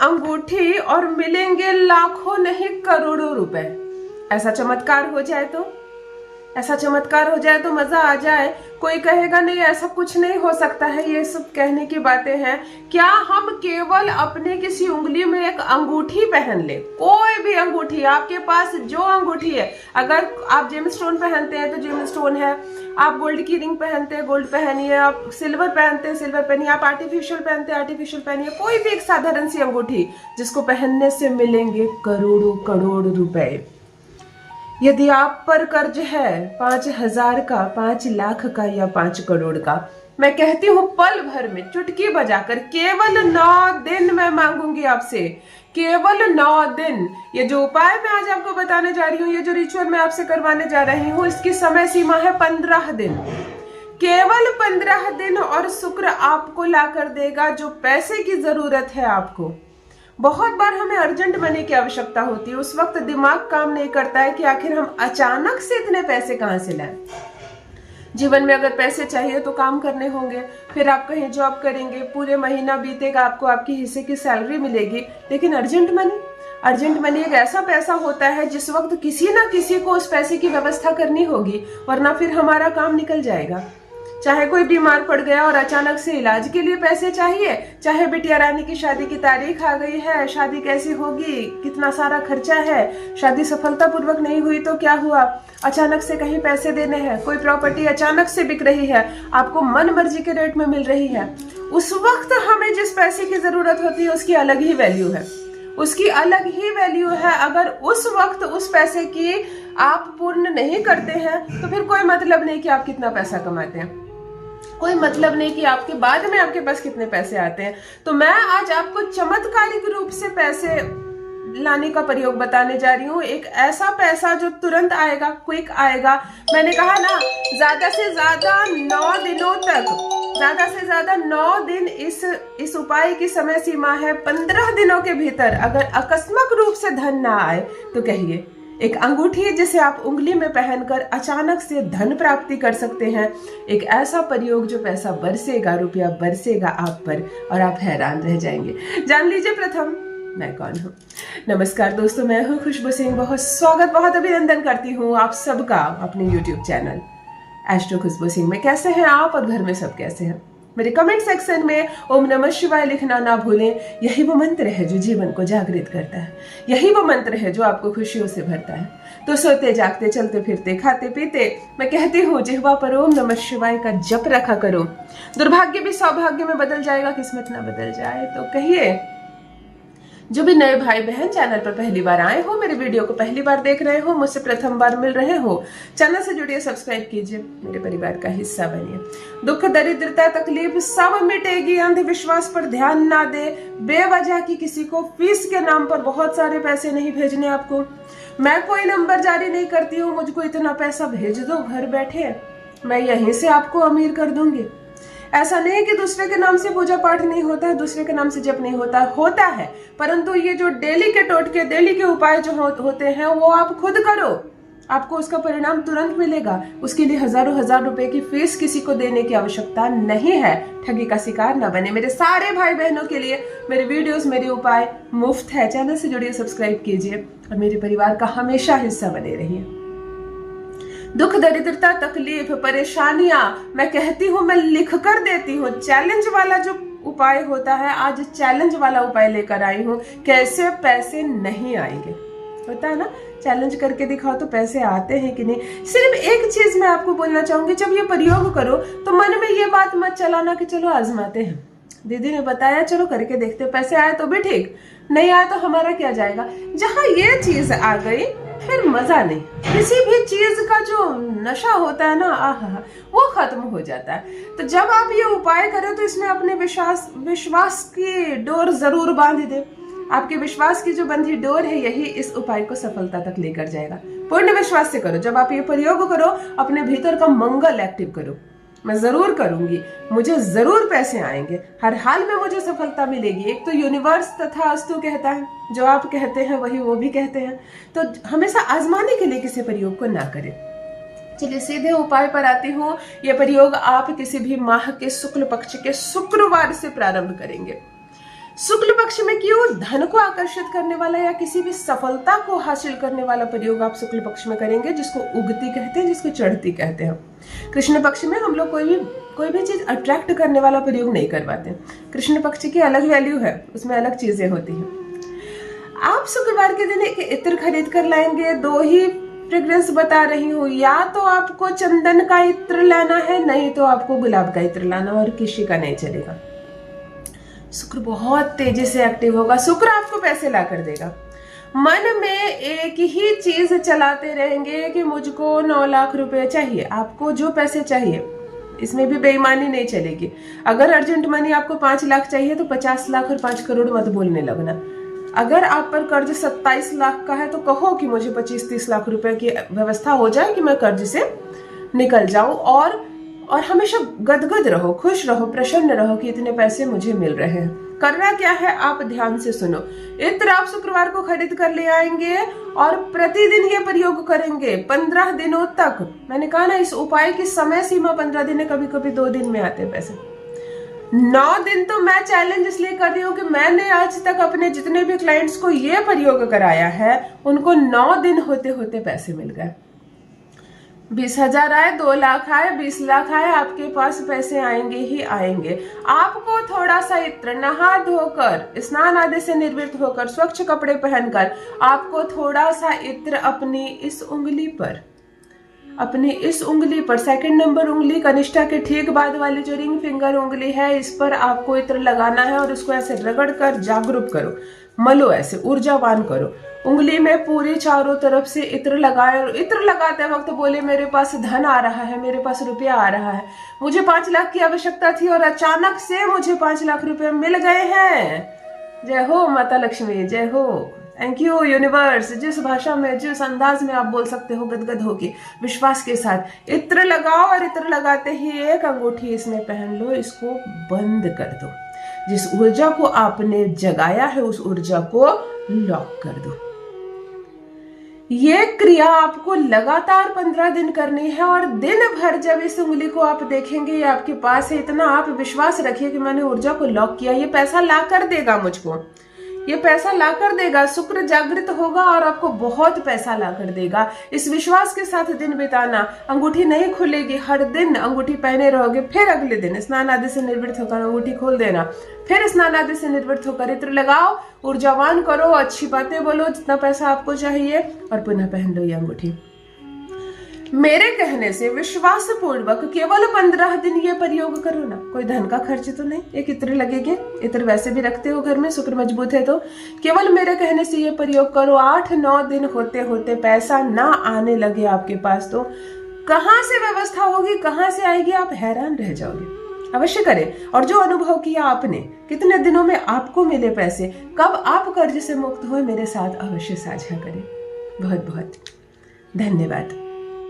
अंगूठी और मिलेंगे लाखों नहीं करोड़ों रुपए। ऐसा चमत्कार हो जाए तो, ऐसा चमत्कार हो जाए तो मजा आ जाए। कोई कहेगा नहीं ऐसा कुछ नहीं हो सकता है, ये सब कहने की बातें हैं। क्या हम केवल अपने किसी उंगली में एक अंगूठी पहन ले, कोई भी अंगूठी, आपके पास जो अंगूठी है, अगर आप जेम स्टोन पहनते हैं तो जेम स्टोन है, आप गोल्ड की रिंग पहनते हैं गोल्ड पहनिए, आप सिल्वर पहनते हैं सिल्वर पहनिए, आप आर्टिफिशियल पहनते हैं आर्टिफिशियल पहनिए, कोई भी एक साधारण सी अंगूठी जिसको पहनने से मिलेंगे करोड़ों करोड़ रुपए। यदि आप पर कर्ज है 5,000 का, 5 लाख का या 5 करोड़ का, मैं कहती हूँ पल भर में चुटकी बजाकर केवल 9 दिन मैं मांगूंगी आपसे, केवल 9 दिन। ये जो उपाय मैं आज आपको बताने जा रही हूँ, ये जो रिचुअल मैं आपसे करवाने जा रही हूँ, इसकी समय सीमा है 15 दिन, केवल 15 दिन। और शुक्र आपको ला कर देगा जो पैसे की जरूरत है आपको। बहुत बार हमें अर्जेंट मनी की आवश्यकता होती है, उस वक्त दिमाग काम नहीं करता है कि आखिर हम अचानक से इतने पैसे कहां से लाएं। जीवन में अगर पैसे चाहिए तो काम करने होंगे, फिर आप कहीं जॉब करेंगे, पूरे महीना बीतेगा, आपको आपकी हिस्से की सैलरी मिलेगी। लेकिन अर्जेंट मनी एक ऐसा पैसा होता है जिस वक्त किसी ना किसी को उस पैसे की व्यवस्था करनी होगी, वरना फिर हमारा काम निकल जाएगा। चाहे कोई बीमार पड़ गया और अचानक से इलाज के लिए पैसे चाहिए, चाहे बिटिया रानी की शादी की तारीख आ गई है, शादी कैसी होगी, कितना सारा खर्चा है, शादी सफलतापूर्वक नहीं हुई तो क्या हुआ, अचानक से कहीं पैसे देने हैं, कोई प्रॉपर्टी अचानक से बिक रही है, आपको मन मर्जी के रेट में मिल रही है, उस वक्त हमें जिस पैसे की जरूरत होती है उसकी अलग ही वैल्यू है, उसकी अलग ही वैल्यू है। अगर उस वक्त उस पैसे की आप पूर्ण नहीं करते हैं तो फिर कोई मतलब नहीं कि आप कितना पैसा कमाते हैं, कोई मतलब नहीं कि आपके बाद में आपके पास कितने पैसे आते हैं। तो मैं आज आपको चमत्कारिक रूप से पैसे लाने का प्रयोग बताने जा रही हूँ। एक ऐसा पैसा जो तुरंत आएगा, क्विक आएगा। मैंने कहा ना, ज्यादा से ज्यादा 9 दिनों तक, ज्यादा से ज्यादा 9 दिन इस उपाय की समय सीमा है। 15 दिनों के भीतर अगर आकस्मिक रूप से धन ना आए तो कहिए एक अंगूठी जिसे आप उंगली में पहनकर अचानक से धन प्राप्ति कर सकते हैं। एक ऐसा प्रयोग जो पैसा बरसेगा, रुपया बरसेगा आप पर और आप हैरान रह जाएंगे। जान लीजिए प्रथम मैं कौन हूँ। नमस्कार दोस्तों, मैं हूँ खुशबू सिंह। बहुत स्वागत, बहुत अभिनंदन करती हूँ आप सबका अपने YouTube चैनल एस्ट्रो खुशबू सिंह में। कैसे हैं आप और घर में सब कैसे हैं? मेरे कमेंट सेक्शन में ओम नमः शिवाय लिखना ना भूलें। यही वो मंत्र है जो जीवन को जागृत करता है, यही वो मंत्र है जो आपको खुशियों से भरता है। तो सोते जागते चलते फिरते खाते पीते मैं कहती हूँ जिह्वा पर ओम नमः शिवाय का जप रखा करो। दुर्भाग्य भी सौभाग्य में बदल जाएगा, किस्मत ना बदल जाए तो कहिए। जो भी नए भाई बहन चैनल पर पहली बार आए हो, मेरे वीडियो को पहली बार देख रहे हो, मुझसे प्रथम बार मिल रहे हो, चैनल से जुड़िए, सब्सक्राइब कीजिए, मेरे परिवार का हिस्सा बनिए। दुख दरिद्रता तकलीफ सब मिटेगी। अंधविश्वास पर ध्यान ना दे, बेवजह की किसी को फीस के नाम पर बहुत सारे पैसे नहीं भेजने आपको। मैं कोई नंबर जारी नहीं करती हूँ, मुझको इतना पैसा भेज दो घर बैठे, मैं यहीं से आपको अमीर कर दूंगी। ऐसा नहीं है कि दूसरे के नाम से पूजा पाठ नहीं होता है, दूसरे के नाम से जप नहीं होता, होता है, परंतु ये जो डेली के टोटके, डेली के उपाय जो होते हैं वो आप खुद करो, आपको उसका परिणाम तुरंत मिलेगा। उसके लिए हजारों हजार रुपए की फीस किसी को देने की आवश्यकता नहीं है। ठगी का शिकार न बने। मेरे सारे भाई बहनों के लिए मेरे वीडियोस, मेरे उपाय मुफ्त है। चैनल से जुड़िए, सब्सक्राइब कीजिए और मेरे परिवार का हमेशा हिस्सा बने रहिए। दुख दरिद्रता तकलीफ परेशानियां मैं कहती हूँ, मैं लिख कर देती हूँ। चैलेंज वाला जो उपाय होता है, आज चैलेंज वाला उपाय लेकर आई हूँ। कैसे पैसे नहीं आएंगे, होता है ना, चैलेंज करके दिखाओ तो पैसे आते हैं कि नहीं। सिर्फ एक चीज मैं आपको बोलना चाहूंगी, जब ये प्रयोग करो तो मन में ये बात मत चलाना कि चलो आजमाते हैं, दीदी ने बताया चलो करके देखते, पैसे आए तो भी ठीक, नहीं आया तो हमारा क्या जाएगा। जहां ये चीज आ गई फिर मजा नहीं। किसी भी चीज का जो नशा होता है ना, आहा, वो खत्म हो जाता है। तो जब आप ये उपाय करें तो इसमें अपने विश्वास की डोर जरूर बांध दे। आपके विश्वास की जो बंधी डोर है, यही इस उपाय को सफलता तक लेकर जाएगा। पूर्ण विश्वास से करो। जब आप ये प्रयोग करो, अपने भीतर का मंगल एक्टिव करो। मैं जरूर करूंगी, मुझे जरूर पैसे आएंगे, हर हाल में मुझे सफलता मिलेगी। एक तो यूनिवर्स तथा अस्तु कहता है, जो आप कहते हैं वही वो भी कहते हैं। तो हमेशा आजमाने के लिए किसी प्रयोग को ना करें। चलिए सीधे उपाय पर आती हूँ। यह प्रयोग आप किसी भी माह के शुक्ल पक्ष के शुक्रवार से प्रारंभ करेंगे। शुक्ल पक्ष में क्यों? धन को आकर्षित करने वाला या किसी भी सफलता को हासिल करने वाला प्रयोग आप शुक्ल पक्ष में करेंगे, जिसको उगती कहते हैं, जिसको चढ़ती कहते हैं। कृष्ण पक्ष में हम लोग कोई भी चीज अट्रैक्ट करने वाला प्रयोग नहीं करवाते। कृष्ण पक्ष की अलग वैल्यू है, उसमें अलग चीजें होती हैं। आप शुक्रवार के दिन एक इत्र खरीद कर लाएंगे। 2 ही फ्रेग्रेंस बता रही हूँ, या तो आपको चंदन का इत्र लाना है, नहीं तो आपको गुलाब का इत्र लाना, और किसी का नहीं चलेगा। शुक्र बहुत तेजी से एक्टिव होगा। शुक्र आपको पैसे ला कर देगा। मन में एक ही चीज चलाते रहेंगे कि मुझको 9 लाख रुपए चाहिए। आपको जो पैसे चाहिए, इसमें भी बेईमानी नहीं चलेगी। अगर अर्जेंट मनी आपको 5 लाख चाहिए तो 50 लाख और 5 करोड़ मत बोलने लगना। अगर आप पर कर्ज 27 लाख का है तो कहो कि मुझे 25-30 लाख रुपए की व्यवस्था हो जाए कि मैं कर्ज से निकल जाऊं, और हमेशा गदगद रहो, खुश रहो, प्रसन्न रहो कि इतने पैसे मुझे मिल रहे हैं। करना क्या है, आप ध्यान से सुनो। इत्र आप शुक्रवार को खरीद कर ले आएंगे और प्रतिदिन ये प्रयोग करेंगे 15 दिनों तक। मैंने कहा ना, इस उपाय की समय सीमा 15 दिन है, कभी कभी 2 दिन में आते पैसे। 9 दिन तो मैं चैलेंज इसलिए कर रही हूँ कि मैंने आज तक अपने जितने भी क्लाइंट्स को ये प्रयोग कराया है, उनको 9 दिन होते होते पैसे मिल गए। 20,000 आए, 2 लाख आए, 20 लाख आए, आपके पास पैसे आएंगे ही आएंगे। आपको थोड़ा सा इत्र, नहा धोकर, स्नान आदि से निर्वृत्त होकर, स्वच्छ कपड़े पहनकर, आपको थोड़ा सा इत्र अपनी इस उंगली पर, सेकंड नंबर उंगली, कनिष्ठा के ठीक बाद वाली जो रिंग फिंगर उंगली है, इस पर आपको इत्र लगाना है और उसको ऐसे रगड़ कर जागरूक करो, मलो, ऐसे ऊर्जावान करो। उंगली में पूरी चारों तरफ से इत्र लगाए, और इत्र लगाते वक्त बोले, मेरे पास धन आ रहा है, मेरे पास रुपया आ रहा है। मुझे 5 लाख की आवश्यकता थी और अचानक से मुझे 5 लाख रुपए मिल गए हैं। जय हो माता लक्ष्मी, जय हो, थैंक यू यूनिवर्स। जिस भाषा में, जिस अंदाज में आप बोल सकते हो, गदगद होके, विश्वास के साथ इत्र लगाओ, और इत्र लगाते ही एक अंगूठी इसमें पहन लो, इसको बंद कर दो। जिस ऊर्जा को आपने जगाया है, उस ऊर्जा को लॉक कर दो। ये क्रिया आपको लगातार 15 दिन करनी है, और दिन भर जब इस उंगली को आप देखेंगे, ये आपके पास है, इतना आप विश्वास रखिए कि मैंने ऊर्जा को लॉक किया, ये पैसा ला कर देगा मुझको, ये पैसा ला कर देगा। शुक्र जागृत होगा और आपको बहुत पैसा ला कर देगा। इस विश्वास के साथ दिन बिताना। अंगूठी नहीं खुलेगी, हर दिन अंगूठी पहने रहोगे, फिर अगले दिन स्नान आदि से निर्वृत्त होकर अंगूठी खोल देना, फिर स्नान आदि से निर्वृत्त होकर इत्र लगाओ, ऊर्जावान करो, अच्छी बातें बोलो, जितना पैसा आपको चाहिए, और पुनः पहन लो ये अंगूठी। मेरे कहने से विश्वास पूर्वक केवल 15 दिन ये प्रयोग करो ना। कोई धन का खर्च तो नहीं, एक इत्र लगेंगे, इत्र वैसे भी रखते हो घर में, शुक्र मजबूत है तो। केवल मेरे कहने से ये प्रयोग करो। 8-9 दिन होते होते पैसा ना आने लगे आपके पास तो कहां से व्यवस्था होगी, कहां से आएगी, आप हैरान रह जाओगे। अवश्य करें। और जो अनुभव किया आपने, कितने दिनों में आपको मिले पैसे, कब आप कर्ज से मुक्त हुए, मेरे साथ अवश्य साझा करें। बहुत बहुत धन्यवाद।